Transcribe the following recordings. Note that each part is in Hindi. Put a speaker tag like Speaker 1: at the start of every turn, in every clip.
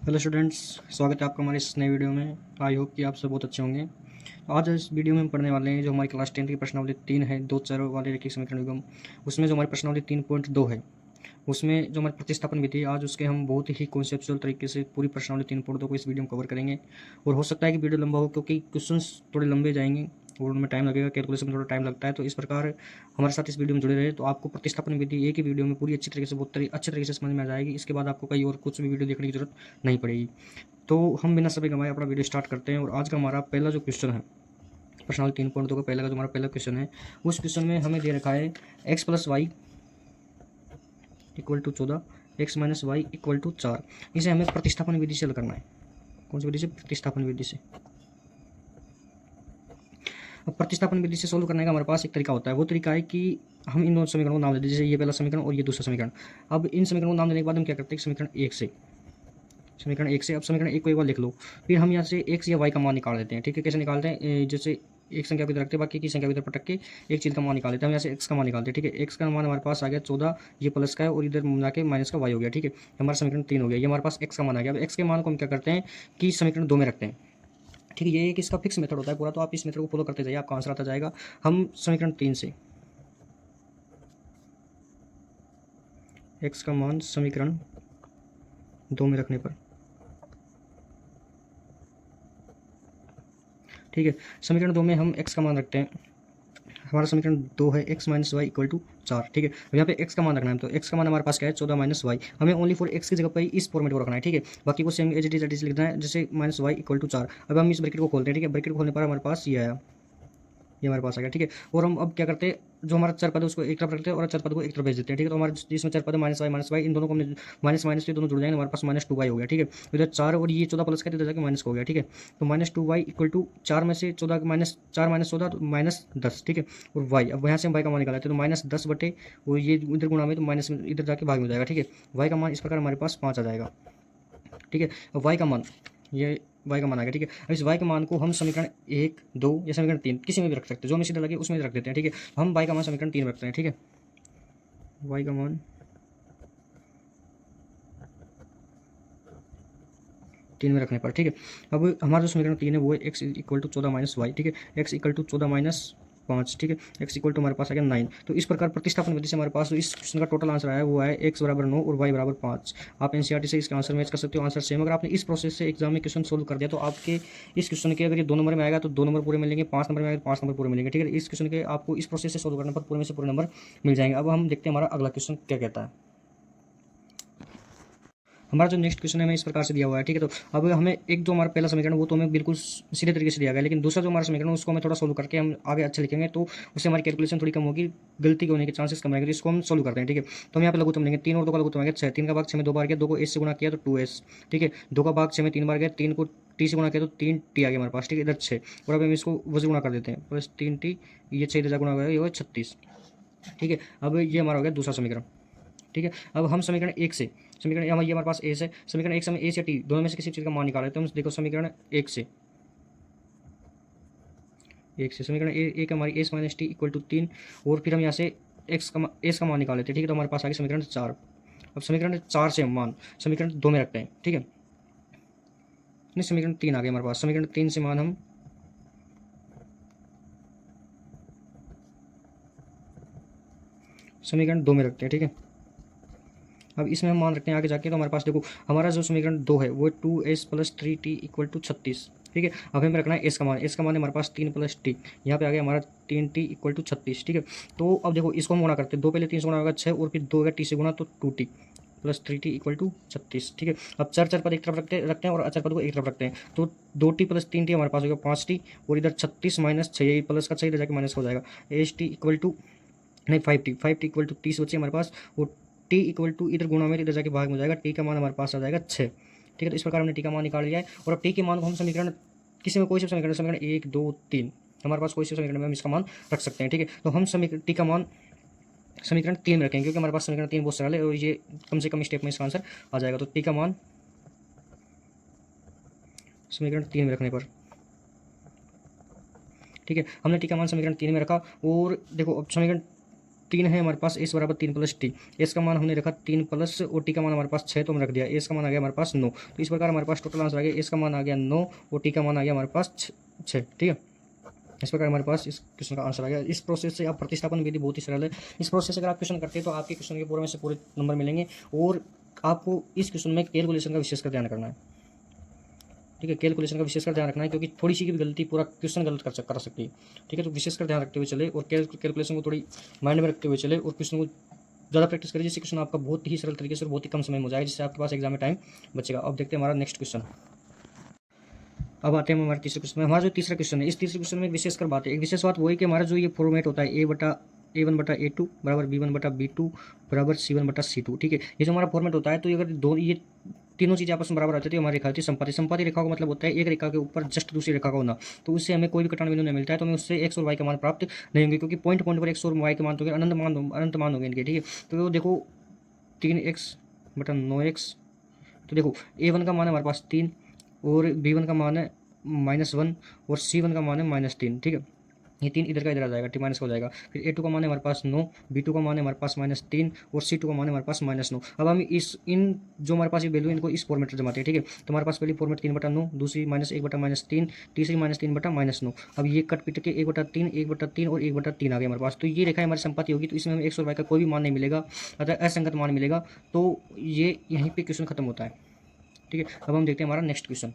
Speaker 1: हेलो स्टूडेंट्स, स्वागत है आपका हमारे इस नए वीडियो में। आई होप कि आप सब बहुत अच्छे होंगे। तो आज इस वीडियो में हम पढ़ने वाले हैं जो हमारी क्लास 10 की प्रश्नावली 3 है, दो चरों वाले रैखिक समीकरण युग्म। उसमें जो हमारी प्रश्नावली 3.2 है, उसमें जो हमारी प्रतिस्थापन विधि है, आज उसके हम बहुत ही कॉन्सेप्चुअल तरीके से पूरी प्रश्नावली 3.2 को इस वीडियो में कवर करेंगे। और हो सकता है कि वीडियो लंबा हो क्योंकि क्वेश्चन थोड़े लंबे जाएंगे और उनमें टाइम लगेगा, कैलकुलेशन में थोड़ा टाइम लगता है। तो इस प्रकार हमारे साथ इस वीडियो में जुड़े रहे तो आपको प्रतिस्थापन विधि एक ही वीडियो में पूरी अच्छी तरीके से अच्छे तरीके से समझ में आ जाएगी। इसके बाद आपको कई और कुछ भी वीडियो देखने की जरूरत नहीं पड़ेगी। तो हम बिना समय गंवाए अपना वीडियो स्टार्ट करते हैं। और आज का हमारा पहला जो क्वेश्चन है, प्रश्नावली 3.2 का पहला का जो हमारा पहला क्वेश्चन है, उस क्वेश्चन में हमें दे रखा है x plus y equal to 14, x minus y equal to 4। इसे हमें प्रतिस्थापन विधि से हल करना है। कौन सी विधि से? प्रतिस्थापन विधि से। अब प्रतिस्थापन विधि से सोल्व करने का हमारे पास एक तरीका होता है। वो तरीका है कि हम इन दोनों समीकरणों को नाम दे दें, जैसे ये पहला समीकरण और ये दूसरा समीकरण। अब इन समीकरणों को नाम देने के बाद हम क्या करते हैं, समीकरण एक से अब समीकरण एक को एक बार लिख लो। फिर हम यहाँ से एक्स या वाई का मान निकाल देते हैं। ठीक है, कैसे निकालते हैं? जैसे एक संख्या को इधर रखते हैं, बाकी की संख्या को इधर पटक के एक चीज़ का मान निकाल देते हैं। हम यहाँ से एक्स का मान निकालते हैं। ठीक है, एक्स का मान हमारे पास आ गया 14, ये प्लस का है और इधर मिला के माइनस का वाई हो गया। ठीक है, हमारा समीकरण 3 हो गया। ये हमारे पास एक्स का मान आ गया। अब एक्स के मान को हम क्या करते हैं कि समीकरण 2 में रखते हैं। ठीक है, ये एक इसका फिक्स मेथड होता है पूरा, तो आप इस मेथड को फॉलो करते जाइए, आपका आंसर आता जाएगा। हम समीकरण 3 से एक्स का मान समीकरण 2 में रखने पर, ठीक है, समीकरण 2 में हम एक्स का मान रखते हैं। हमारा समीकरण 2 है x minus y equal to 4। ठीक है, अब यहाँ पे एक्स का मान रखना है। तो एक्स का मान हमारे पास क्या है? 14 माइनस वाई। हमें ओनली फॉर एक्स की जगह पर इस फॉर्मेट को रखना है। ठीक है, बाकी को सेम एज इट इज लिखना है, जैसे माइनस वाई इक्वल टू 4। अब हम इस ब्रैकेट को खोलते हैं। ठीक है, ब्रैकेट खोलने पर हमारे पास ये आया, ये हमारे पास आ गया। ठीक है, और हम अब क्या करते हैं, जो हमारा चर पद है उसको एक तरफ रखते हैं और चर पद को एक तरफ भेज देते हैं। ठीक है, तो हमारे जिसमें चर पद है माइनस वाई इन दोनों को हमने माइनस माइनस दोनों जुड़ जाएंगे, हमारे पास माइनस 2 वाई हो गया। ठीक है, इधर 4 और ये 14 प्लस का इधर जाकर माइनस हो गया। ठीक है, तो माइनस 2 वाई इक्वल टू 4 में से 14 माइनस 4 माइनस 14 तो माइनस 10। ठीक है, और वाई, अब यहाँ से हम वाई का मान निकालते हैं, तो माइनस 10 बटे और ये इधर गुणा में, तो माइनस इधर जाके भाग में हो जाएगा। ठीक है, वाई का मान इस प्रकार हमारे पास 5 आ जाएगा। ठीक है, अब वाई का मान, ये वाई का मान आ गया। ठीक है, अब इस वाई के मान को हम समीकरण 1, 2 या समीकरण 3 किसी में भी रख सकते हैं, जो हमें सीधा लगे उसमें रख देते हैं। ठीक है, हम वाई का मान समीकरण 3 में रखते हैं। ठीक है, वाई का मान 3 में रखने पर, ठीक है, अब हमारा जो समीकरण 3 है वो है x equal to 14 minus y. ठीक है, एक्स इक्वल टू 14 माइनस 5। ठीक है, एक्स इक्वल टू हमारे पास आ गया 9। तो इस प्रकार प्रतिस्थापन विधि से हमारे पास जो इस क्वेश्चन का टोटल आंसर आया वो है एक्स बराबर 9 और वाई बराबर 5। आप एनसीईआरटी से इसका आंसर मैच कर सकते हो, आंसर सेम। अगर आपने इस प्रोसेस से एग्जाम में क्वेश्चन सोल्व कर दिया तो आपके इस क्वेश्चन के अगर ये 2 नंबर में आएगा तो 2 नंबर पूरे मिलेंगे, 5 नंबर में आएगा तो 5 नंबर पूरे मिलेंगे। ठीक है, इस क्वेश्चन के आपको इस प्रोसेस से सोल्व करने पर पूरे में से पूरे नंबर मिल जाएंगे। अब हम देखते हैं हमारा अगला क्वेश्चन क्या कहता है। हमारा जो नेक्स्ट क्वेश्चन है हमें इस प्रकार से दिया हुआ है। ठीक है, तो अब हमें एक जो हमारा पहला समीकरण वो तो हमें बिल्कुल सीधे तरीके से दिया गया है, लेकिन दूसरा जो हमारा समीकरण उसको हमें थोड़ा सोल्व करके हम आगे अच्छा लिखेंगे, तो उससे हमारी कैलकुलेशन थोड़ी कम होगी, गलती के होने के चांसेस कम रहेंगे। तो इसको हम सोल्व करते हैं। ठीक है, तो हम यहाँ पे लघुत्तम लेंगे, 3 और 2 का लघुत्तम आ गया 6। 3 का भाग 6 में 2 बार गया, 2 को एस से गुणा किया तो 2s। ठीक है, 2 का भाग 6 में 3 बार गया, 3 को टी से गुणा किया तो 3t आ गया हमारे पास। ठीक है, इधर 6 और अब हम इसको वजह गुणा कर देते हैं, प्लस 3t, ये 6 इधर गुणा हो गया, ये हो 36। ठीक है, अब ये हमारा हो गया दूसरा समीकरण। ठीक है, अब हम समीकरण एक से, समीकरण ये हमारे पास ए से, समीकरण एक से हम ए से टी दोनों में से किसी चीज़ का मान निकाल लेते हैं। हम देखो समीकरण एक से समीकरण एक हमारी s minus t equal to 3, और फिर हम यहाँ से एस का मान निकाल लेते हैं। ठीक है, तो हमारे पास आ गया समीकरण 4। अब समीकरण 4 से हम मान समीकरण 2 में रखते हैं। ठीक है, नहीं, समीकरण 3 आ गया हमारे पास। समीकरण 3 से मान हम समीकरण 2 में रखते हैं। ठीक है, अब इसमें हम मान रखते हैं आगे जाके, तो हमारे पास देखो हमारा जो समीकरण 2 है वो 2s plus 3t equal to 36। ठीक है, अब हमें रखना है एस का मान। एस का मान है हमारे पास 3 प्लस टी, यहाँ पे आ गया हमारा 3t इक्वल टू 36। ठीक है, तो अब देखो इसको हम गुणा करते हैं, 2 पहले 3 से गुणा होगा 6 और फिर 2 अगर टी से गुणा तो 2t plus 3t equal to 36। ठीक है, अब चर पद एक तरफ रखते हैं और अचर पद को एक तरफ रखते हैं, तो 2t प्लस 3t हमारे पास हो गया 5t, और इधर 36 माइनस 6, ये प्लस का 6 इधर जाके माइनस हो जाएगा, एच टी इक्वल टू नहीं 5t इक्वल टू 30 बचे हमारे पास, और टी इक्वल टू इधर गुणा में इधर जाके भाग में हो जाएगा, टी का मान हमारे पास आ जाएगा 6। ठीक है, तो इस प्रकार हमने टी का मान निकाल लिया है। और अब टी के मान को हम समीकरण किसी में कोई से समीकरण, समीकरण 1, 2, 3 हमारे पास कोई से समीकरण में हम इसका मान रख सकते हैं। ठीक है, तो हम समीकरण टी का मान समीकरण 3 में रखेंगे, क्योंकि हमारे पास समीकरण 3 बहुत सरल है और ये कम से कम स्टेप में इसका आंसर आ जाएगा। तो टी का मान समीकरण 3 में रखने पर, ठीक है, हमने टी का मान समीकरण 3 में रखा। और देखो अब समीकरण 3 है हमारे पास, एस बराबर 3 प्लस टी। एस का मान हमने रखा 3 प्लस और टी का मान हमारे पास 6, तो हमने रख दिया। एस का मान आ गया हमारे पास 9। तो इस प्रकार हमारे पास टोटल आंसर आ गया, एस का मान आ गया 9 और टी का मान आ गया हमारे पास 6। ठीक है, इस प्रकार हमारे पास इस क्वेश्चन का आंसर आ गया। इस प्रोसेस से आप प्रतिस्थापन विधि बहुत ही सरल है। इस प्रोसेस से अगर आप क्वेश्चन करते हैं तो आपके क्वेश्चन के पूरे में से पूरे नंबर मिलेंगे। और आपको इस क्वेश्चन में कैलकुलेशन का विशेषकर ध्यान करना है। ठीक है, कैलकुलेशन का विशेषकर ध्यान रखना है, क्योंकि थोड़ी सी भी गलती पूरा क्वेश्चन गलत कर सकती है। ठीक है, तो विशेषकर ध्यान रखते हुए चले और कैलकुलेशन को थोड़ी माइंड में रखते हुए चले और क्वेश्चन को ज़्यादा प्रैक्टिस करिए, जिससे क्वेश्चन आपका बहुत ही सरल तरीके से और बहुत ही कम समय में हो जाएगा, जिससे आपके पास एग्जाम में टाइम बचेगा। अब देखते हैं हमारा नेक्स्ट क्वेश्चन। अब आते हैं हमारे तीसरे क्वेश्चन में। हमारा जो तीसरा क्वेश्चन है, इस तीसरे क्वेश्चन में एक विशेषकर बात है। एक विशेष बात वो है कि हमारा जो ये फॉर्मेट होता है A1 बटा A2 बराबर B1 बटा B2 बराबर C1 बटा C2। ठीक है, ये जो हमारा फॉर्मेट होता है, तो ये अगर दो ये तीनों चीज़ें आपस में बराबर आती है तो हमारी रेखा होती है संपाती। संपाती रेखा का मतलब होता है एक रेखा के ऊपर जस्ट दूसरी रेखा का होना। तो उससे हमें कोई भी कटान बिंदु नहीं मिलता है, तो हमें उससे एक्स और वाई का मान प्राप्त नहीं होंगे, क्योंकि पॉइंट पॉइंट पर एक्स और वाई के मान तो अनंत मान होंगे इनके। ठीक है, तो देखो 3x बटा 9x। तो देखो A1 का मान है हमारे पास 3 और B1 का मान है -1 और C1 का मान है -3। ठीक है, ये 3 इधर का इधर आ जाएगा, टी माइनस हो जाएगा। फिर A2 का मान है हमारे पास 9, B2 का मान है हमारे पास -3 और C2 का मान है हमारे पास -9। अब हम इन जो हमारे पास ये वैल्यू इनको इस फॉर्मेट में जमाते हैं। ठीक है, तो हमारे पास पहली फॉर्मेट 3 बटा 9, दूसरी -1 बटा -3, तीसरी -3 बटा -9। अब ये कट पिट के 1 बटा 3, 1 बटा 3 और 1 बटा 3 आ गया हमारे पास। तो ये रेखा हमारी संपाती होगी, तो इसमें हमें एक्स और वाई का कोई भी मान नहीं मिलेगा, अतः असंगत मान मिलेगा। तो ये यहीं पर क्वेश्चन खत्म होता है। ठीक है, अब हम देखते हैं हमारा नेक्स्ट क्वेश्चन,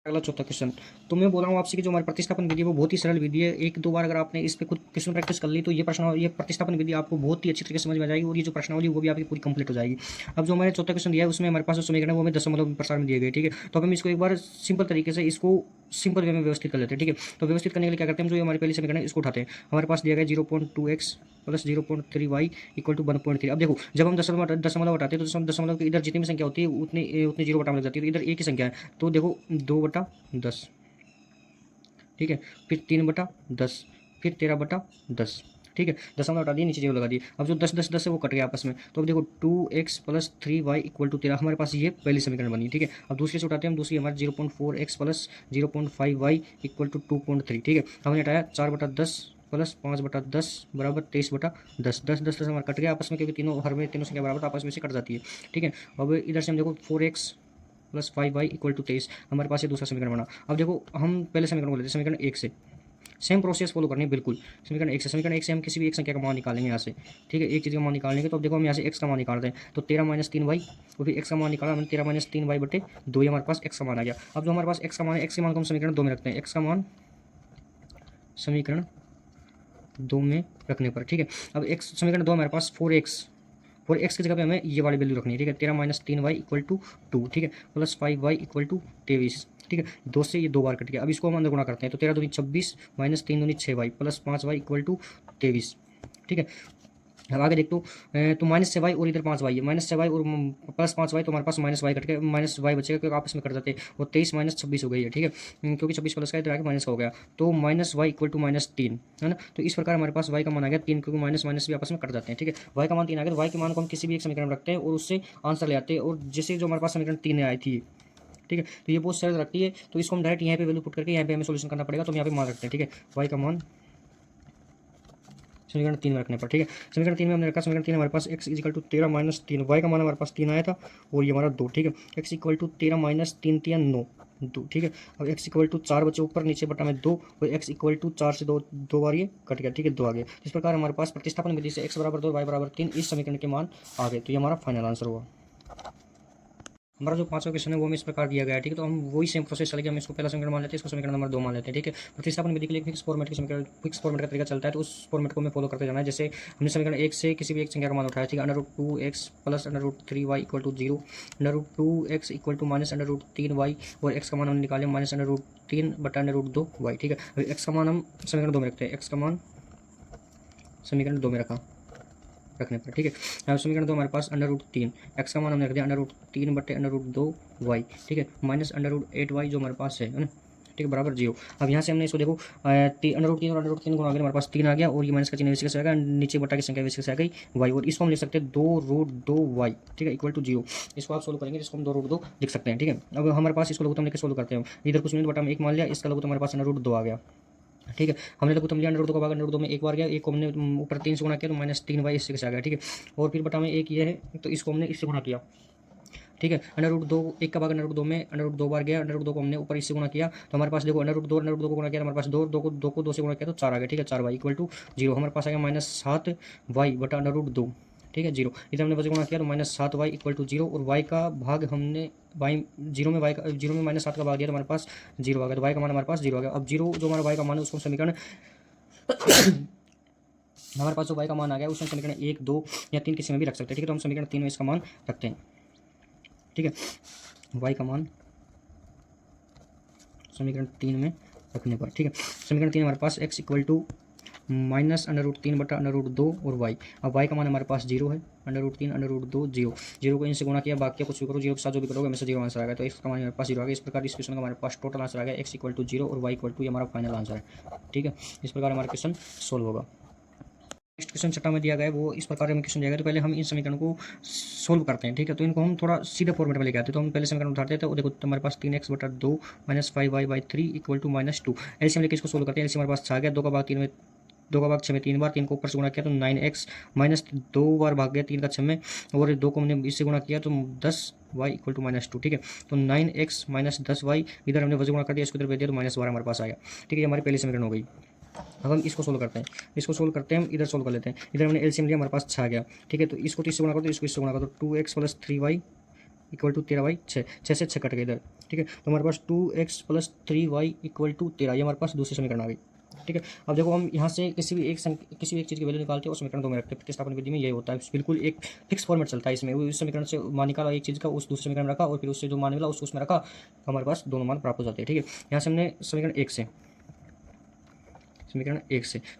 Speaker 1: अगला चौथा क्वेश्चन। तो मैं बोल रहा हूँ आपसे कि जो हमारी प्रतिस्थापन विधि है वो बहुत ही सरल विधि है। एक दो बार अगर आपने इस पे खुद क्वेश्चन प्रैक्टिस कर ली तो ये प्रतिस्थापन विधि आपको बहुत ही अच्छी तरीके से समझ में आ जाएगी और ये जो प्रश्नावली वो भी आपकी पूरी कंप्लीट हो जाएगी। अब जो हमारे चौथा क्वेश्चन दिया है उसमें हमारे पास जो समीकरण है वो हमें दशमलव प्रसार में दिए गए। ठीक है, तो हम इसको एक बार सिंपल तरीके से इसको सिंपल वे में व्यवस्थित कर लेते हैं। ठीक है, तो व्यवस्थित करने के लिए क्या करते हैं, जो हमारे पहले समीकरण है इसको उठाते हैं। हमारे पास दिया गया 0.2x plus 0.3y equal to 1.3। अब देखो जब हम दशमलव हटाते हैं तो दशमलव की इधर जितनी भी संख्या होती है उतनी 0 बटा में लग जाती है, तो इधर एक ही संख्या है। तो देखो 2/10। ठीक है, फिर 3/10, फिर 13/10। ठीक है, दशमलव हटा दिए, नीचे 0 लगा दिए। अब जो 10 10 10 है वो कट गया आपस में, तो अब देखो 2x plus 3y equal to 13 हमारे पास ये पहली समीकरण बनी। ठीक है, अब दूसरे से उठाते हैं हम, दूसरी हमारे 0.4x plus 0.5y equal to 2.3। ठीक है, हमने हटाया 4/10 प्लस 5/10 बराबर 23/10। 10 10 10 हमारा कट गया आपस में, क्योंकि तीनों संख्या बराबर आपस में से कट जाती है। ठीक है, अब इधर से हम देखो 4x plus 5y equal to 23, हमारे पास ये दूसरा समीकरण बना। अब देखो हम पहले समीकरण को लेते हैं, समीकरण 1 से सेम प्रोसेस फॉलो करनी है बिल्कुल। समीकरण एक से हम किसी भी एक संख्या का मान निकालेंगे यहाँ से। ठीक है, एक चीज़ का मान निकालेंगे, तो अब देखो हम यहाँ से x का मान निकालते हैं, तो 13 - 3y और फिर x का मान निकाला हमने 13 - 3y बटे 2, ये हमारे पास x का मान आ गया। अब जो हमारे पास x का मान है, x के मान को हम समीकरण 2 में रखते हैं, x का मान समीकरण 2 में रखने पर। ठीक है, अब x समीकरण 2 हमारे पास 4x की जगह पे हमें ये वाली वैल्यू रखनी है। ठीक है, 13 - 3y इक्वल टू 2। ठीक है, प्लस 5y इक्वल टू 23। ठीक है, 2 से ये 2 बार कट गया। अब इसको हम अंदर गुणा करते हैं, तो 13 दूनी 26 माइनस 3 दूनी 6y plus 5y equal to 23। ठीक है, अब आगे देख तो -6y और इधर 5y है, -6y और प्लस 5y, तो हमारे पास -y कट के -y बचेगा, क्योंकि आपस में कट जाते हैं, और 23 - 26 हो गई है। ठीक है, क्योंकि 26 प्लस का इधर आके माइनस का हो गया, तो -y इक्वल टू -3 है ना। तो इस प्रकार हमारे पास y का मान आ गया 3, क्योंकि माइनस माइनस भी आपस में कट जाते हैं। ठीक है, y का मान 3 आ गया, तो y के मान को हम किसी भी एक समीकरण में रखते हैं और उससे आंसर ले आते हैं, और जैसे जो हमारे पास समीकरण 3 आई थी। ठीक है, तो ये बहुत सरल रखती है, तो इसको हम डायरेक्ट यहाँ पे वैल्यू पुट करके यहाँ पे हमें सोल्यूशन करना पड़ेगा, तो हम यहाँ पे मान रखते हैं। ठीक है, y का मान समीकरण 3 में रखने पर। ठीक है, समीकरण 3 में हमने रखा, समीकरण 3 हमारे पास x इक्वल टू 13 - 3, y का मान हमारे पास 3 आया था और ये हमारा 2। ठीक है, x इक्वल टू 13 - 3 3 9 2। ठीक है, अब x इक्वल टू 4 बचे ऊपर, नीचे बटा में 2, और x इक्वल टू 4 से 2 बार ये कट गया। ठीक है, 2 आ गया। इस प्रकार हमारे पास प्रतिस्थापन विधि से x बराबर 2 y बराबर 3 इस समीकरण के मान आ गए, तो ये हमारा फाइनल आंसर हुआ। हमारा जो पांचवा क्वेश्चन है वो हमें इस प्रकार दिया गया है। ठीक है, तो हम वही सेम प्रोसेस चलेगा, हम इसको पहला समीकरण मान लेते हैं, इसको समीकरण नंबर 2 मान लेते हैं। ठीक है, प्रतिस्थापन विधि के लिए फिक्स फॉर्मेट का तरीका चलता है, तो उस फॉर्मेट को हमें फॉलो करते जाना है। जैसे हमने समीकरण 1 से किसी भी एक संख्या का मान उठाया। ठीक है, √2x plus √3y equal to 0, √2x equal to -√3y, और x का मान हम निकाले -√3 बटा √2y। ठीक है, x का मान हम समीकरण 2 में रखते हैं, x का मान समीकरण 2 में रखने पर। ठीक है, अब समीकरण 2 हमारे पास √3, x का मान हमने रख दिया √3 बटे √2y। ठीक है, माइनस √8y जो हमारे पास है ना। ठीक है, बराबर 0। अब यहाँ से हमने इसको देखो √3 और √3 गुणा हमारे पास 3 आ गया, और ये माइनस का चिन्ह वैसे कैसे आएगा, नीचे बटा की संख्या वैसे कैसे आ गई y, और इसको हम लिख सकते हैं 2√2y। ठीक है, इक्वल टू 0। इसको आप सोल्व करेंगे, जिसको हम 2√2 लिख सकते हैं। ठीक है, अब हमारे पास इसको लघुत्तम लेकर सोल्व करते हैं, इधर कुछ नहीं बटा में 1 मान लिया, इसका लघुत्तम हमारे पास √2 आ गया। ठीक है, हमने लघुत्तम लिया अंडर रूट 2 का भाग अंडर रूट 2 में एक बार गया, एक को हमने ऊपर 3 से गुणा किया तो -3y इससे से आ गया। ठीक है, और फिर बटा में एक ये है तो इसको हमने इससे गुणा किया। ठीक है, अंडर रूट 2 एक का भाग अंडर रूट 2 में अंडर रूट 2 बार गया, अंडर रूट 2 को हमने ऊपर इससे गुणा किया तो हमारे पास देखो अंडर रूट 2 को गुणा किया तो हमारे पास 2 को 2 से गुणा किया तो 4 आ गया। ठीक है, 4y इक्वल टू 0, हमारे पास आ गया -7y बटा अंडर रूट 2। ठीक है, 0 इधर हमने बस गुणा किया तो -7y इक्वल टू 0 और y का भाग हमने y 0 में -7 का भाग दिया तो हमारे पास 0 आ गया, तो y का मान हमारे पास 0 आ गया। अब 0 जो हमारा y का मान है उसको समीकरण हमारे पास जो y का मान आ गया उसमें समीकरण 1 2 या 3 किसी में भी रख सकते हैं। ठीक है, तो हम समीकरण 3 में इसका मान रखते हैं। ठीक है, y का मान समीकरण 3 में रखने पर, ठीक है, समीकरण 3 हमारे पास x इक्वल टू -√3 बटा √2 और y। अब y का मान हमारे पास 0 है, √3 √2 0, 0 को इनसे गुणा किया, बाकी कुछ भी करो 0 के साथ जो भी करोगे हमेशा 0 आंसर आएगा, तो x का मान हमारे पास 0 आ गया। इस प्रकार इस क्वेश्चन का हमारे पास टोटल आंसर आ गया x इक्वल टू 0 और y इक्वल टू, ये हमारा फाइनल आंसर है। ठीक है, इस प्रकार हमारा क्वेश्चन सोल्व होगा। नेक्स्ट क्वेश्चन छठा में दिया गया है, वो इस प्रकार में क्वेश्चन दिया गया, तो पहले हम इन समीकरण को सोल्व करते हैं। ठीक है, तो इनको हम थोड़ा सीधे फॉर्मेट में लेके आते हैं, तो हम पहले समीकरण उठाते हैं। तो देखो हमारे पास 3x बटा 2 -5y/3 इक्वल टू -2, एलसीएम लेके इसको सोल्व करते हैं। एलसीएम हमारे पास 6 आ गया, 2 का भाग 3 में 2 का भाग 6 में 3 बार, 3 को ऊपर से गुणा किया तो 9x -2 बार भाग गया 3 का 6 में, और 2 को हमने इससे गुणा किया तो 10y इक्वल टू -2। ठीक है, तो 9x -10y इधर हमने वजह गुणा कर दिया, इसको इधर भेज दिया तो -12 हमारे पास आया। ठीक है, ये हमारी पहली समीकरण हो गई। अब हम इसको सोल्व करते हैं, इसको सोल्व करते हैं, हम इधर सोल्व कर लेते हैं। इधर हमने एलसीएम लिया, हमारे पास 6 आ गया। ठीक है, तो इसको 30 से गुणा कर दो, इसको इससे गुणा कर दो, 2x + 3y equal to 13y, 6 से 6 कट गए इधर। ठीक है, तो हमारे पास 2x + 3y इक्वल टू 13, ये हमारे पास दूसरी समीकरण आ गई। ठीक है, अब देखो हम यहाँ से किसी भी एक चीज़ की वैल्यू निकालते हैं और समीकरण 2 में रखते हैं। प्रतिस्थापन विधि में यही होता है, बिल्कुल एक फिक्स फॉर्मेट चलता है इसमें। उस समीकरण से मान निकाला एक चीज़ का, उस दूसरे समीकरण में रखा और फिर उससे जो मान मिला उसको उसमें रखा, हमारे पास दोनों मान प्राप्त हो जाते हैं। ठीक है, यहाँ से हमने समीकरण 1 से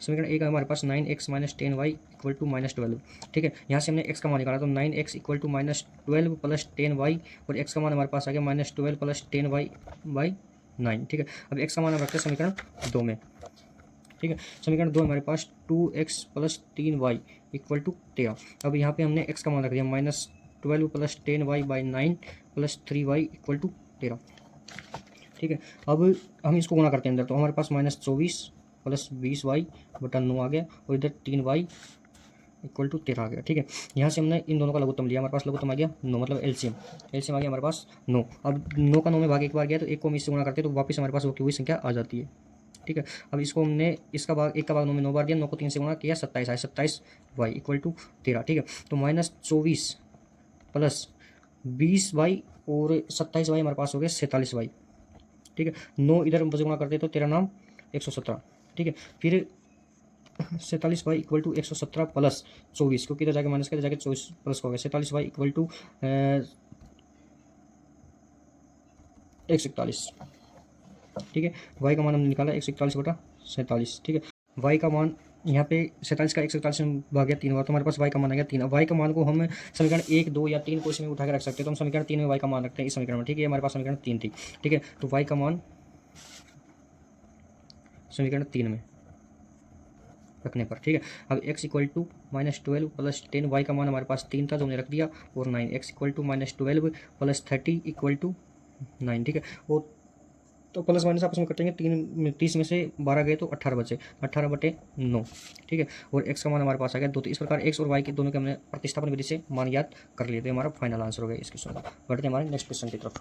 Speaker 1: समीकरण 1 हमारे पास 9x - 10y इक्वल टू -12। ठीक है, यहाँ से हमने x का मान निकाला तो 9x इक्वल टू -12 + 10y, और x का मान हमारे पास आ गया -12 + 10y/9। ठीक है, अब x का मान हम रखते हैं समीकरण 2 में। ठीक है, समीकरण 2 हमारे पास 2x + 3y इक्वल टू 13। अब यहाँ पे हमने x का मान रख दिया -12 + 10y/9 + 3y इक्वल टू 13। ठीक है, अब हम इसको गुणा करते हैं अंदर, तो हमारे पास -24 + 20y बटा 9 आ गया, और इधर 3y इक्वल टू 13 आ गया। ठीक है, यहाँ से हमने इन दोनों का लघुत्तम लिया, हमारे पास लघुत्तम आ गया 9, मतलब एलसीएम आ गया हमारे पास 9। अब 9 का 9 में भाग एक बार गया, तो एक को हम इससे गुणा करते हैं तो वापस हमारे पास वो की हुई संख्या आ जाती है। ठीक है, अब इसको हमने इसका भाग एक का भाग 9 में 9 बार दिया, 9 को 3 से गुणा किया 27 आया, 27y इक्वल टू 13। ठीक है, तो -24 + 20y और 27y हमारे पास हो गया 47y। ठीक है, 9 इधर हम गुणा करते तो 13 नाम 117। ठीक है, फिर 47y इक्वल टू 117 + 24, क्योंकि इधर जाके माइनस कर जाके 24 प्लस हो गया, 47y इक्वल टू 141। ठीक है, y का मान हमने निकाला 141 बटा 47। ठीक है, y का मान यहाँ पे 47 का 141 में भाग गया 3 बार, तो हमारे पास y का मान आ गया 3। अब y का मान को हम समीकरण 1 2 या 3 को इसमें उठा के रख सकते हैं, तो हम समीकरण 3 में y का मान रखते हैं इस समीकरण में। ठीक है, हमारे पास समीकरण 3 थी। ठीक है, तो y का मान समीकरण 3 में रखने पर। ठीक है, अब x इक्वल टू -12 + 10, y का मान हमारे पास 3 था जो हमने रख दिया, और 9 x equal to -12 + 30 equal to 9। ठीक है, और तो प्लस माइनस आपस में कटेंगे, 30 में से 12 गए तो 18 बचे, 18/9। ठीक है, और x का मान हमारे पास आ गया 2। तो इस प्रकार x और y के दोनों के हमने प्रतिस्थापन विधि से मान याद कर लिए, तो हमारा फाइनल आंसर हो गया इस क्वेश्चन का। बढ़ते हैं हमारे नेक्स्ट क्वेश्चन की तरफ।